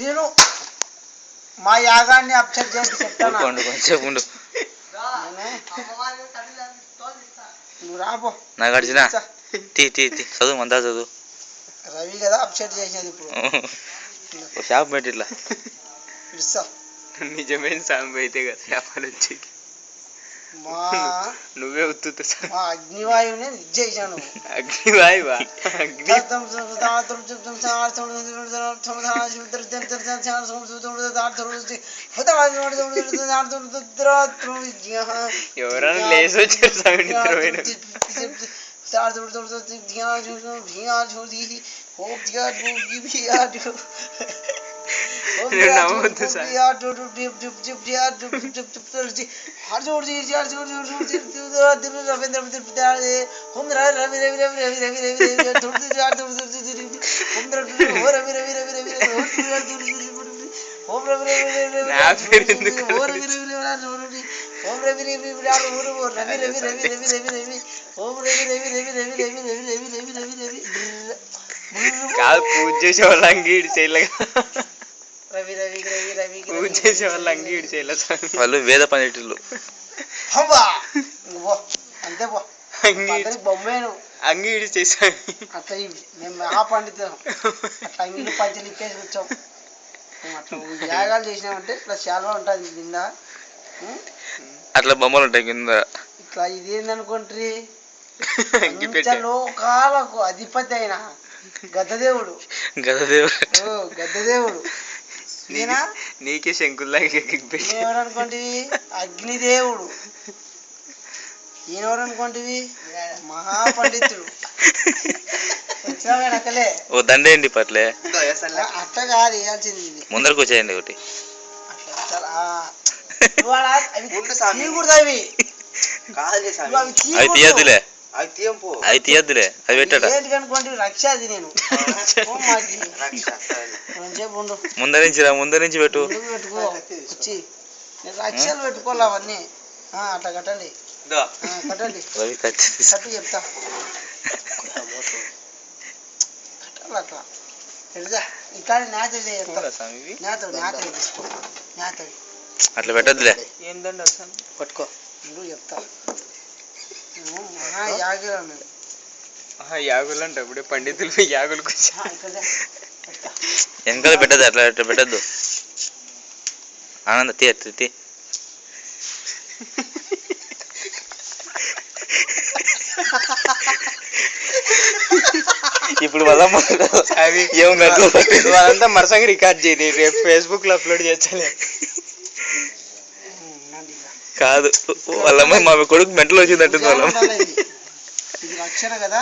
నేను మా యాగాన్ని అప్సెట్ చేసి చెప్తాను. కొంచెం ఉండు. నువ్వు రాపో. నాకు అడిచిన చదువు మందా చదువు. రవి కదా అప్సెట్ చేసేది ఇప్పుడు. షాప్ పెట్టి ఇట్లా ఇస్తా. నిజమైన సాంబ అయితే కదా చేపలు వచ్చేకి. మా నువ్వే ఉత్తుతా మా అగ్నివాయువుని ఇచ్చేసాను. అగ్నివాయువా? అగ్ని ఎవరైనా లేచి వచ్చారు స్వామి నిద్రపోయిన. నమ్మొద్దు సార్. కాదు పూజ చేసే వాళ్ళ అంగి ఇటు చేయలేక. పూజ చేసే వాళ్ళ అంగి ఇటు చేయలేదు వాళ్ళు వేద పండితులు. అంతే పో. బొమ్మేను అంగి ఇటు చేసాను. అట్లా మేము మహా పండితులం. అట్లా అంగిలు పంచలు ఇప్పేసి కూర్చోం. అట్లా యాగాలు చేసినామంటే ఇట్లా శాలువా ఉంటుంది కింద. అట్లా బొమ్మలు ఉంటాయి కింద. ఇట్లా ఇదేందనుకుంటారు లోకాలకు అధిపతి అయిన గద్దదేవుడు. గద్దదేవుడు నీకే శంకుల్లాగా ఈయనెవరనుకోంటివి అగ్నిదేవుడు. ఈయనెవరనుకోంటివి మహాపండితుడు. వచ్చినా నక్కలే ఓ దండేయండి పట్లే. అట్లా కాదు వేయాల్సింది. ముందరకు వచ్చేయండి ఒకటి. అవి తీయద్దులే అవి పెట్టా. ఏంటికనుకోండి రక్ష అది. నేను ముందర నుంచి పెట్టు. పెట్టుకో వచ్చి రక్షలు పెట్టుకోవాలి అవన్నీ. అట్లా కట్టండి కట్టండి కట్టు చెప్తా. కట్టాలి అట్లా తెలుసా. ఇట్లా నేతడి తీసుకో. నేతడి అట్లా పెట్టద్దులే. ఏందండి అసలు పట్టుకో. నువ్వు చెప్తా. మహా యాగులు మేము. యాగులు అంటే అప్పుడే పండితులు యాగులకు వెనకాల పెట్టద్దు. అట్లా పెట్టద్దు. ఆనంద తీ. ఇప్పుడు వాళ్ళంతా మరసంగా రికార్డ్ చేయండి. రేపు ఫేస్బుక్ లో అప్లోడ్ చేస్తాను. కాదు వాళ్ళమ్మ మా కొడుకు మెంటలు వచ్చిందంటుంది. వాళ్ళమ్మ ఇది రక్షణ కదా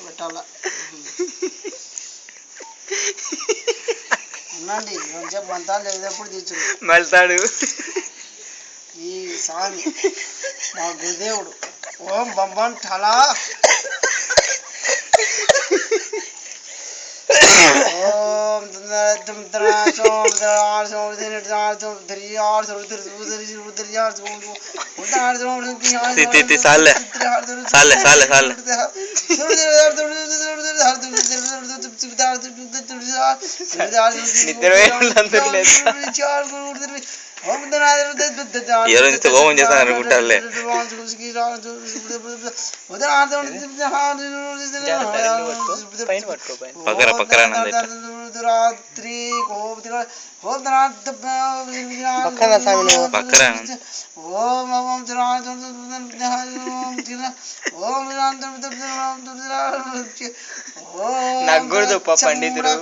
పెట్టాల. ఉండండి కొంచెం మంతాలు చదివేటప్పుడు తీర్చు మళ్తాడు. ఈ స్వామి మా గురుదేవుడు. ఓం బంబం ఠలా. ఓం హోమం చేస్తాను అనుకుంటారులే. పక్కన రాత్రి నగ్గూడదు పండితుడు.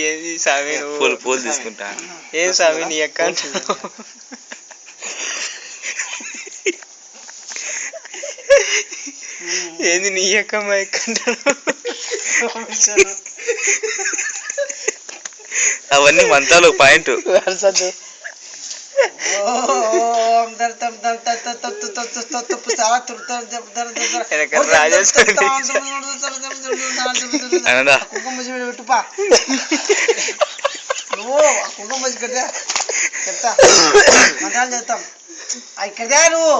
ఏది స్వామి పూలు తీసుకుంటా. ఏం స్వామి నీ అక్క ఏంది నీ అక్క మా ఎక్క అవన్నీ మంతాలు పాయింట్. పెట్టుపా నువ్వు కుంకుమ కదా చెప్తా. మంటాలు చేస్తాం అవి కదా. నువ్వు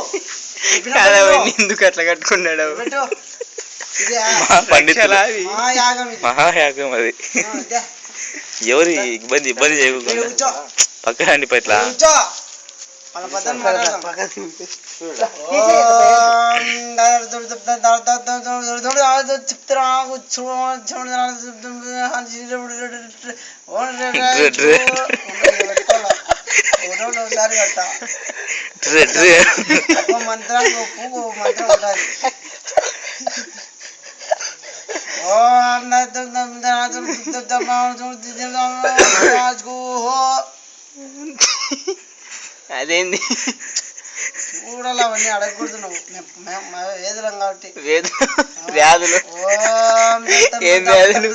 ఎందుకు అట్లా కట్టుకున్నాడు? పెట్టు. ఇది మహాయాగం అది. ఎవరు ఇబ్బంది చేయకుండా కూర్చో పక్కన అండి పట్ల కూర్చో మన పద్ధతి మాట్లాడదాం ఒకసారి కట్ట ఒక మంత్రానికి ఒప్పు మంత్రం ఉండాలి అదేంది చూడాలి అవన్నీ అడగకూడదు నువ్వు వేదలం కాబట్టి వ్యాధులు ఏం వ్యాధులు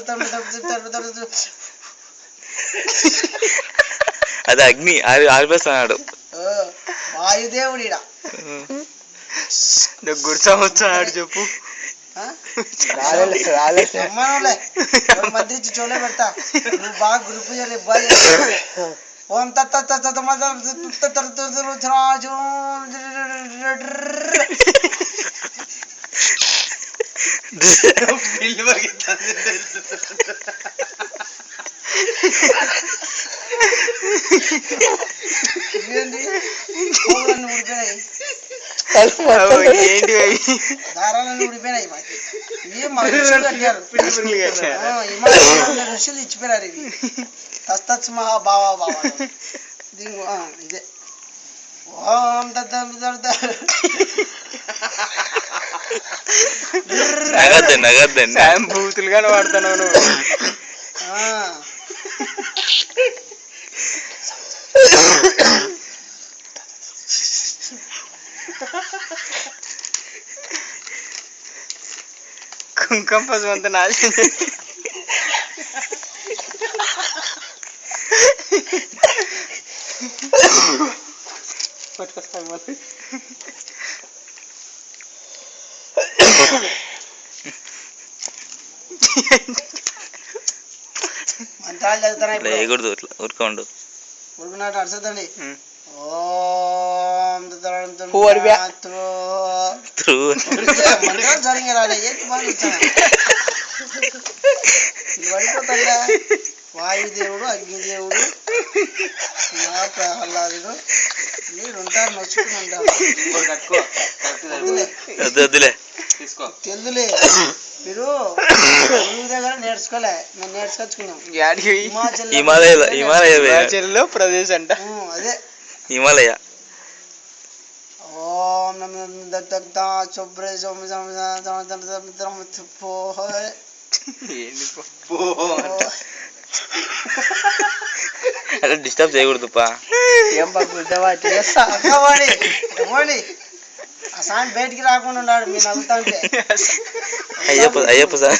అది అగ్ని ఆరిపేస్తున్నాడు వాయుదేవుడి గుర్తొచ్చాడు చెప్పు మధ్య చోలే పెడతా నువ్వు బాగా గురు పూజలు ఇవ్వాలి ఓం రాజు ఊడిపోయినాయి దారాలన్నీ ఊడిపోయినాయి ఇవి మా ఋషులు కట్టారు ఋషులు ఇచ్చిపోయినారు ఇవి తస్తత్స్ మహాభావా బావా ఇదే ఓం నగద్దండి బూతులుగానే వాడుతున్నావు నువ్వు కుంకం పసుపు అంత నాశనం మంత్రాలు చదువుతారా వేయకూడదు ఇట్లా ఊరుకోండు ఉడుకున్నట్టు అడుచుదండి మంత్రాలు సరిగ్గా రాలే ఏంటి బాగా పడిపోతాడా వాయుదేవుడు అగ్నిదేవుడు ప్రహ్లాదుడు మీరు ఉంటారు నచ్చుకుని ఉంటారు తెలుదులే మీరు గురువు దగ్గర నేర్చుకోలే మేము నేర్చుకొచ్చుకున్నాం హిమాలయ ప్రదేశ్ అంట అదే హిమాలయ ఓం అలా డిస్టర్బ్ చేయకూడదు పా ఏం బాగుంది ఆ సాయం బయటికి రాకుండా ఉన్నాడు మీరు నవ్వుతుంటే అయ్యప్ప సార్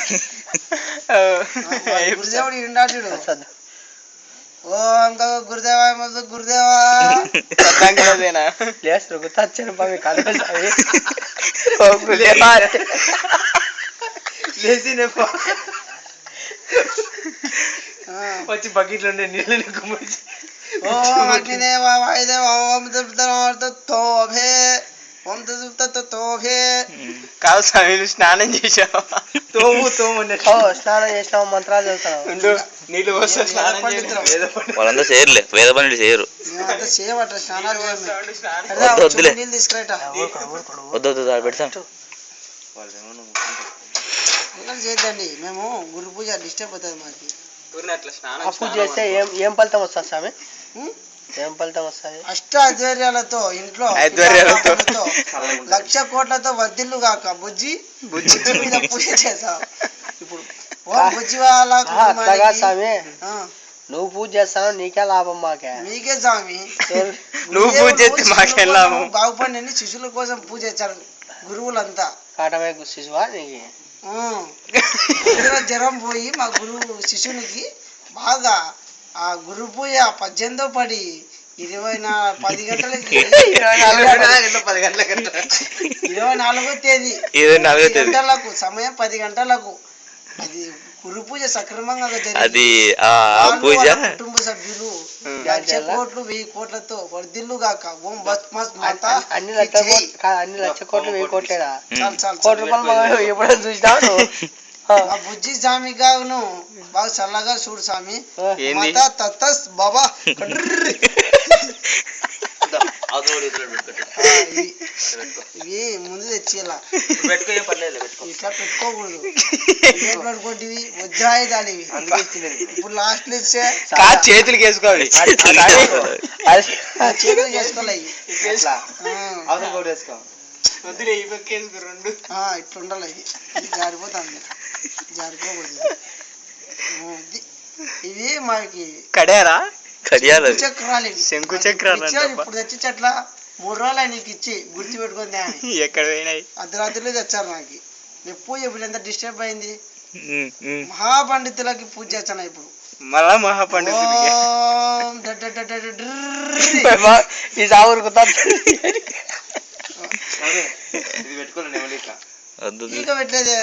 గురుదేవుడు ఉన్నాడు ఓం గురుదేవా గురుదేవా వచ్చి బకెట్లో నీళ్ళు ఓం అగ్నిదేవా వాయుదేవా ఓం తోభే ఓం తోభే కాదు స్వామి నువ్వు స్నానం చేసావు స్నానం చేసినావు మంత్రాలు చదువుతావు నీళ్ళు పోస్తే స్నానం వాళ్ళంతా చేయరులే వేద పనులు చేయరు మేమంతా చేయబట్ట స్నానాలు వద్దులే నీళ్ళు తీసుకురాట వద్దు పెడతాం అందరూ చేద్దండి మేము గురు పూజ డిస్టర్బ్ అవుతుంది మాకు పూజ చేస్తే ఏం ఫలితం వస్తుంది స్వామి ఏం ఫలితం వస్తుంది అష్ట ఐశ్వర్యాలతో ఇంట్లో లక్ష కోట్లతో వర్ధిల్లు కాక బుజ్జి మీద పూజ చేసాం ఇప్పుడు బుజ్జి వాళ్ళ స్వామి నువ్వు పూజ చేస్తావు నీకే లాభం మాకే మీకే స్వామి నువ్వు పూజ చేస్తే మాకే లాభం బాగుపడిన శిశువుల కోసం పూజ చేశారు గురువులంతా కాటమే శిశువా నీకు జ్వరం పోయి మా గురువు శిశువునికి బాగా ఆ గురు పూజ 18వ పడి 10 గంటలకి 24వ తేదీ 10 గంటలకు సమయం 10 గంటలకు అది గురు పూజ సక్రమంగా అది ఆ పూజ కుటుంబ సభ్యులు 1,00,000 కోట్లు 1,000 కోట్లతో వర్ధిల్లు గాక ఓం బస్ మస్ మాతా అన్ని లక్ష కోట్లు 1,000 కోట్లేడా కోటి రూపాయలు ఎప్పుడైనా చూసినావు ఆ బుజ్జి స్వామి గాను బాగా చల్లగా చూడు స్వామి. ఏంది? మాత తత్తస్ బాబా ఇవి ముందు తెచ్చి ఇలా ఇట్లా పెట్టుకోకూడదు. ఏం పెట్టుకుంటేవి వజ్రాయుధాలు ఇవి. ఇప్పుడు లాస్ట్ లో ఇచ్చే చేతులకి వేసుకోవాలి. చేతులు చేసుకోవాలి ఇవి. ఇట్లా ఉండాలి ఇవి. ఇది జారిపోతుంది, జారిపోకూడదు. ఇవి మనకి కడారా కడియాలు శంకు చక్రాలు ఇవి. శంకు చక్రాలు ఇచ్చారు ఇప్పుడు తెచ్చి చెట్ల 3 రోజులు నీకు ఇచ్చి గుర్తు పెట్టుకుంది అని ఎక్కడ పోయినాయి? అర్ధరాత్రిలో తెచ్చారు నాకు. నేను పూజ ఇప్పుడు ఎంత డిస్టర్బ్ అయింది. మహాపండితులకి పూజ చేస్తాను ఇప్పుడు. మళ్ళా మహాపండితుడికి ఓం డ డ డ డ డ డ్రర్ర్. ఈ సాగురుకుతా ఈక పెట్టలేదే.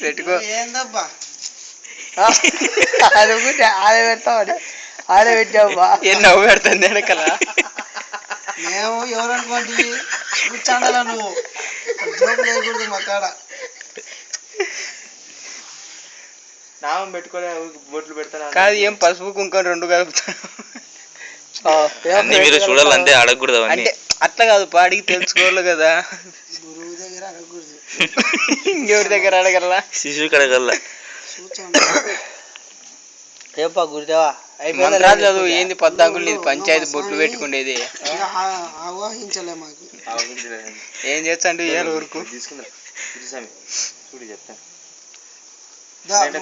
పెట్టుకో. ఏందబ్బా అనుకుంటే ఆడే పెడతామని ఆడే పెట్టావు. ఏం నవ్వు పెడుతుంది వెనకల. మేము ఎవరు అనుకోండి కూర్చాండాల నువ్వు జోకులు వేయకూడదు మా కాడ. నామం పెట్టుకోలే బొట్లు పెడతాను కాదు. ఏం పసుపు కుంకుమ 2 కలుపుతాను. అన్ని మీరు చూడాలంటే అడగకూడదు అవన్నీ. అంటే అట్లా కాదు, పాడికి తెలుసుకోవాలి కదా. గురువు దగ్గర అడగకూడదు, ఇంకెవరి దగ్గర అడగల. శిశువు కడగల్లా ఏపా గురుదేవా మంత్రాలు చదువు. ఏంది పద్దాకులు నీది పంచాయతీ బొట్లు పెట్టుకునేది. ఆవాహించలే మాకు. ఏం చేస్తా అంటే ఇవాళ ఊరుకు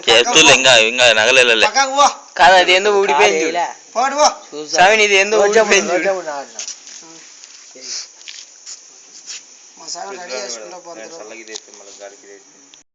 చేతులు ఇంకా ఇంకా నగలే పక్కకు పో. కాదు, అది ఏందో ఊడిపోయింది. పోడు పో. స్వామి నీది ఏందో ఊడిపోయింది. మా సార్ రెడీ చేసుకుంటా పోతారు.